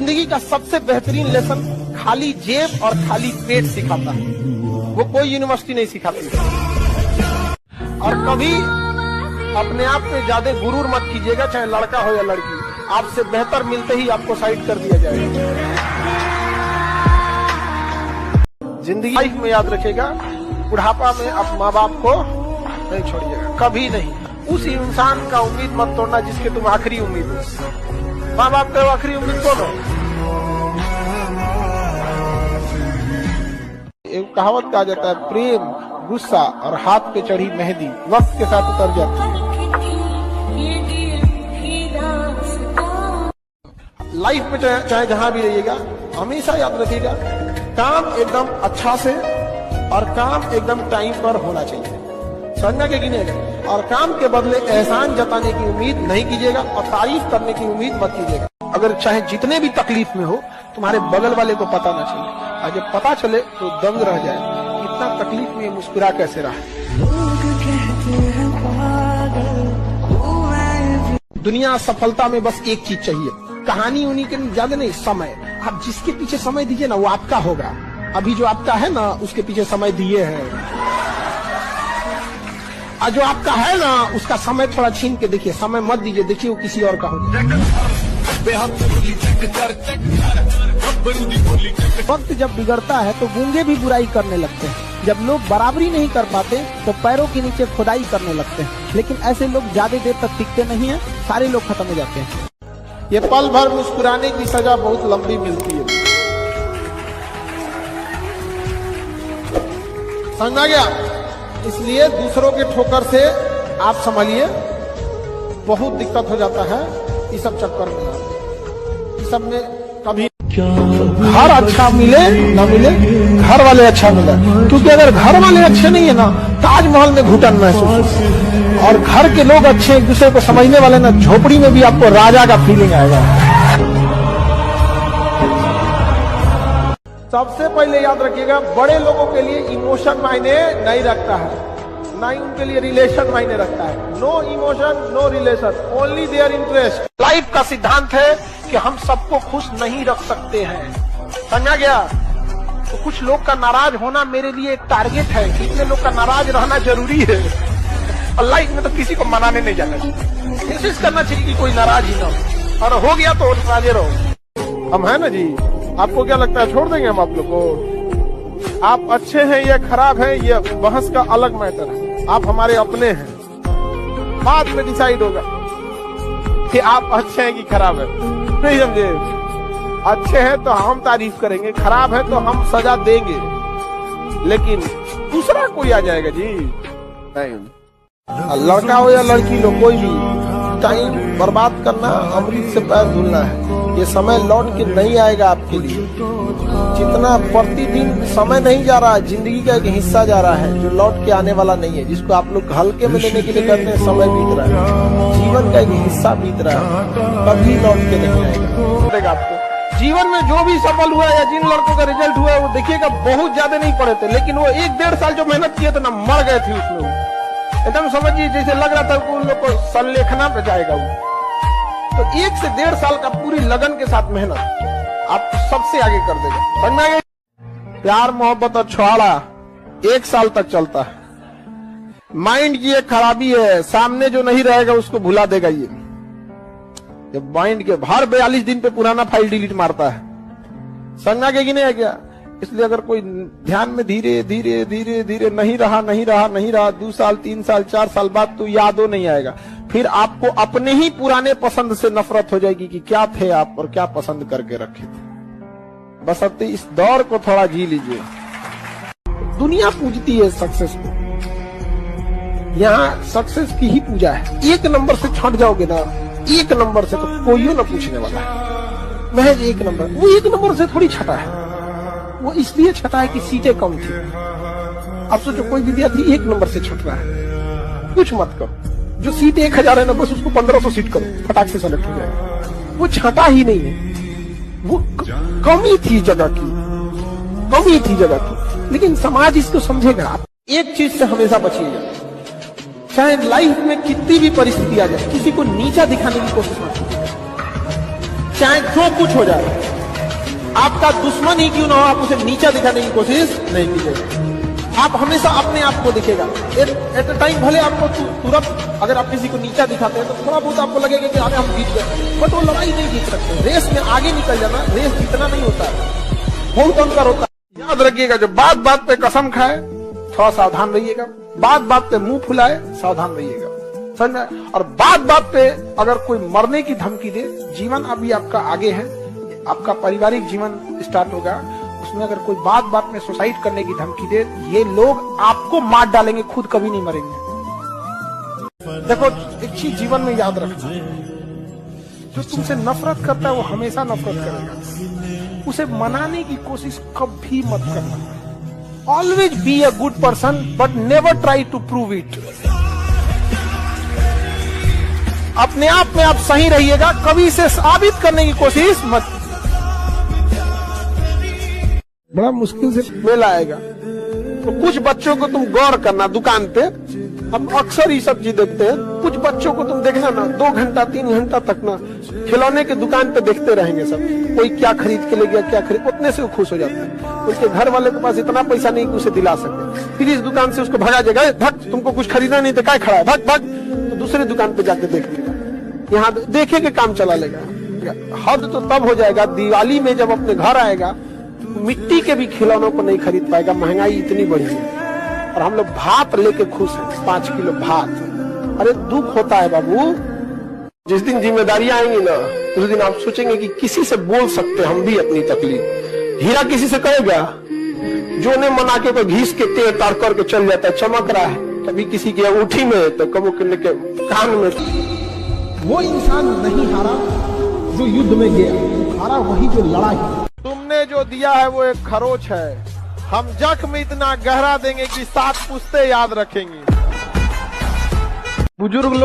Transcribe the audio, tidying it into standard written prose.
जिंदगी का सबसे बेहतरीन लेसन खाली जेब और खाली पेट सिखाता है, वो कोई यूनिवर्सिटी नहीं सिखाती। और कभी अपने आप पे ज्यादा गुरूर मत कीजिएगा, चाहे लड़का हो या लड़की, आपसे बेहतर मिलते ही आपको साइड कर दिया जाएगा। जिंदगी लाइफ में याद रखिएगा, बुढ़ापा में आप माँ बाप को नहीं छोड़िएगा, कभी नहीं। उस इंसान का उम्मीद मत तोड़ना जिसके तुम आखिरी उम्मीद हो। माँ बाप का आखिरी उम्मीद कौन हो? एक कहावत कहा जाता है, प्रेम, गुस्सा और हाथ पे चढ़ी मेहंदी वक्त के साथ उतर जाती है। लाइफ में चाहे जहां भी रहिएगा, हमेशा याद रखिएगा, काम एकदम अच्छा से और काम एकदम टाइम पर होना चाहिए, समझना के गिनेगा। और काम के बदले एहसान जताने की उम्मीद नहीं कीजिएगा और तारीफ करने की उम्मीद मत कीजिएगा। अगर चाहे जितने भी तकलीफ में हो, तुम्हारे बगल वाले को पता ना चले, और जब पता चले तो दंग रह जाए, इतना तकलीफ में मुस्कुरा कैसे रहा। दुनिया सफलता में बस एक चीज चाहिए, कहानी उन्हीं के ज्यादा नहीं, समय। आप जिसके पीछे समय दीजिए ना, वो आपका होगा। अभी जो आपका है ना, उसके पीछे समय दिए हैं, और जो आपका है ना, उसका समय थोड़ा छीन के देखिए, समय मत दीजिए, देखिए वो किसी और का हो जाए। वक्त जब बिगड़ता है तो गूंगे भी बुराई करने लगते हैं। जब लोग बराबरी नहीं कर पाते तो पैरों के नीचे खुदाई करने लगते हैं। लेकिन ऐसे लोग ज्यादा देर तक टिकते नहीं हैं, सारे लोग खत्म हो जाते हैं। ये पल भर मुस्कुराने की सजा बहुत लंबी मिलती है, समझा गया? इसलिए दूसरों के ठोकर से आप संभलिए, बहुत दिक्कत हो जाता है इस सब चक्कर में। इस सब में कभी घर अच्छा मिले ना मिले, घर वाले अच्छा मिले, क्योंकि अगर घर वाले अच्छे नहीं है ना, ताजमहल में घुटन महसूस, और घर के लोग अच्छे, एक दूसरे को समझने वाले ना, झोपड़ी में भी आपको राजा का फीलिंग आएगा। सबसे पहले याद रखिएगा, बड़े लोगों के लिए इमोशन मायने नहीं रखता है, ना ही उनके लिए रिलेशन मायने रखता है। No emotion, no relation, only their interest. Life का सिद्धांत है कि हम सबको खुश नहीं रख सकते हैं, समझा गया? तो कुछ लोग का नाराज होना मेरे लिए एक टारगेट है, कितने लोग का नाराज रहना जरूरी है। और लाइफ में तो किसी को मनाने नहीं जाना चाहिए, कोशिश करना चाहिए कि कोई नाराज ही ना हो, और हो गया तो नाराज रहो। हम है ना जी, आपको क्या लगता है छोड़ देंगे हम आप लोग को? आप अच्छे हैं या खराब हैं, ये बहस का अलग मैटर है। आप हमारे अपने हैं, बाद में डिसाइड होगा कि आप अच्छे हैं कि खराब है, नहीं समझे? अच्छे हैं तो हम तारीफ करेंगे, खराब है तो हम सजा देंगे, लेकिन दूसरा कोई आ जाएगा जी नहीं। लड़का हो या लड़की हो, कोई भी टाइम बर्बाद करना अमृत से पैर धुलना है। ये समय लौट के नहीं आएगा आपके लिए। जितना प्रतिदिन समय नहीं जा रहा, जिंदगी का एक हिस्सा जा रहा है जो लौट के आने वाला नहीं है, जिसको आप लोग हल्के में लेने के लिए करते हैं। समय बीत रहा है, जीवन का एक हिस्सा बीत रहा है, कभी लौट के नहीं आएगा आपको। जीवन में जो भी सफल हुआ या जिन लड़कों का रिजल्ट हुआ है, वो देखिएगा बहुत ज्यादा नहीं पढ़े थे, लेकिन वो 1-1.5 साल जो मेहनत किए थे ना, मर गए थे उसमें। एकदम समझिए जैसे लग रहा था उन लोग को संलेखना पे जाएगा वो। तो 1 से 1.5 साल का पूरी लगन के साथ मेहनत आपको सबसे आगे कर देगा, समझ में आ गया? प्यार मोहब्बत और छुआड़ा 1 साल तक चलता है। माइंड की एक खराबी है, सामने जो नहीं रहेगा उसको भुला देगा ये माइंड के हर 42 दिन पे पुराना फाइल डिलीट मारता है, समझ में आ गया कि नहीं आ गया? इसलिए अगर कोई ध्यान में धीरे धीरे धीरे धीरे नहीं रहा 2 साल 3 साल 4 साल बाद तो यादों नहीं आएगा। फिर आपको अपने ही पुराने पसंद से नफरत हो जाएगी कि क्या थे आप और क्या पसंद करके रखे थे। बस अब इस दौर को थोड़ा जी लीजिए। दुनिया पूजती है सक्सेस को, यहाँ सक्सेस की ही पूजा है। 1 नंबर से छट जाओगे ना, 1 नंबर से, तो कोई ना पूछने वाला है। महज 1 नंबर, वो 1 नंबर से थोड़ी छटा है, वो इसलिए छटा है कि सीटें कम थी। अब सोचो कोई विद्यार्थी 1 नंबर से छट रहा है, कुछ मत करो। जो सीट 1000 है ना, बस उसको 1500 सीट करो, फटाक से सेलेक्ट हो जाएगा। वो छटा ही नहीं है, वो कमी थी जगह की, कमी थी जगह की। लेकिन समाज इसको समझेगा। एक चीज से हमेशा बचिएगा, चाहे लाइफ में कितनी भी परिस्थिति आ जाए, किसी को नीचा दिखाने की कोशिश मत कीजिए, चाहे जो कुछ हो जाए। आपका दुश्मन ही क्यों ना हो, आप उसे नीचा दिखाने की कोशिश नहीं कीजिएगा। आप हमेशा अपने आप को दिखेगा। एट अ टाइम भले आपको तुरंत अगर आप किसी को नीचा दिखाते हैं तो थोड़ा बहुत आपको लगेगा कि अरे हम जीत गए, बट वो लड़ाई नहीं जीत सकते। रेस में आगे निकल जाना, रेस जीतना नहीं होता है, बहुत अंतर होता है। याद रखिएगा, जो बात बात पे कसम खाए थोड़ा सावधान रहिएगा, बात बात पे मुंह फुलाए सावधान रहिएगा, समझ में। और बात बात पे अगर कोई मरने की धमकी दे, जीवन अभी आपका आगे है, आपका पारिवारिक जीवन स्टार्ट होगा, उसमें अगर कोई बात बात में सुसाइड करने की धमकी दे, ये लोग आपको मार डालेंगे, खुद कभी नहीं मरेंगे। देखो, एक चीज जीवन में याद रखना, जो तुमसे नफरत करता है वो हमेशा नफरत करेगा, उसे मनाने की कोशिश कभी मत करना। Always be a good person but never try to prove it. अपने आप में आप सही रहिएगा, कभी इसे साबित करने की कोशिश मत। बड़ा मुश्किल से मेल आएगा, तो कुछ बच्चों को तुम गौर करना, दुकान पे हम अक्सर ये सब चीज देखते हैं, कुछ बच्चों को तुम देखना ना 2 घंटा 3 घंटा तक ना खिलौने के दुकान पे देखते रहेंगे सब, कोई क्या खरीद के ले गया, क्या खरीद, उतने से वो खुश हो जाते हैं। उसके घर वाले के पास इतना पैसा नहीं कि उसे दिला सके, फिर इस दुकान से उसको भगा जाएगा, भग तुमको कुछ खरीदना नहीं तो क्या खड़ा है, भग भग, तो दूसरे दुकान पे जाके देख लेगा, यहाँ देखे के काम चला लेगा। हद तो तब हो जाएगा दिवाली में जब अपने घर आएगा, मिट्टी के भी खिलौनों को नहीं खरीद पाएगा, महंगाई इतनी बढ़ी है। और हम लोग भात लेके खुश हैं, 5 किलो भात। अरे दुख होता है बाबू, जिस दिन जिम्मेदारियां आएंगी ना, उस दिन आप सोचेंगे कि किसी से बोल सकते हम भी अपनी तकलीफ। हीरा किसी से कहेगा, जो ने मना के घीस के तेल तार करके चल जाता है, चमक रहा है, कभी किसी की अंगूठी में तो कभी के कान में। वो इंसान नहीं हारा जो युद्ध में गया, हारा वही जो लड़ा है। तुमने जो दिया है वो एक खरोच है, हम जख्म इतना गहरा देंगे कि 7 पुश्ते याद रखेंगे। बुजुर्ग लोग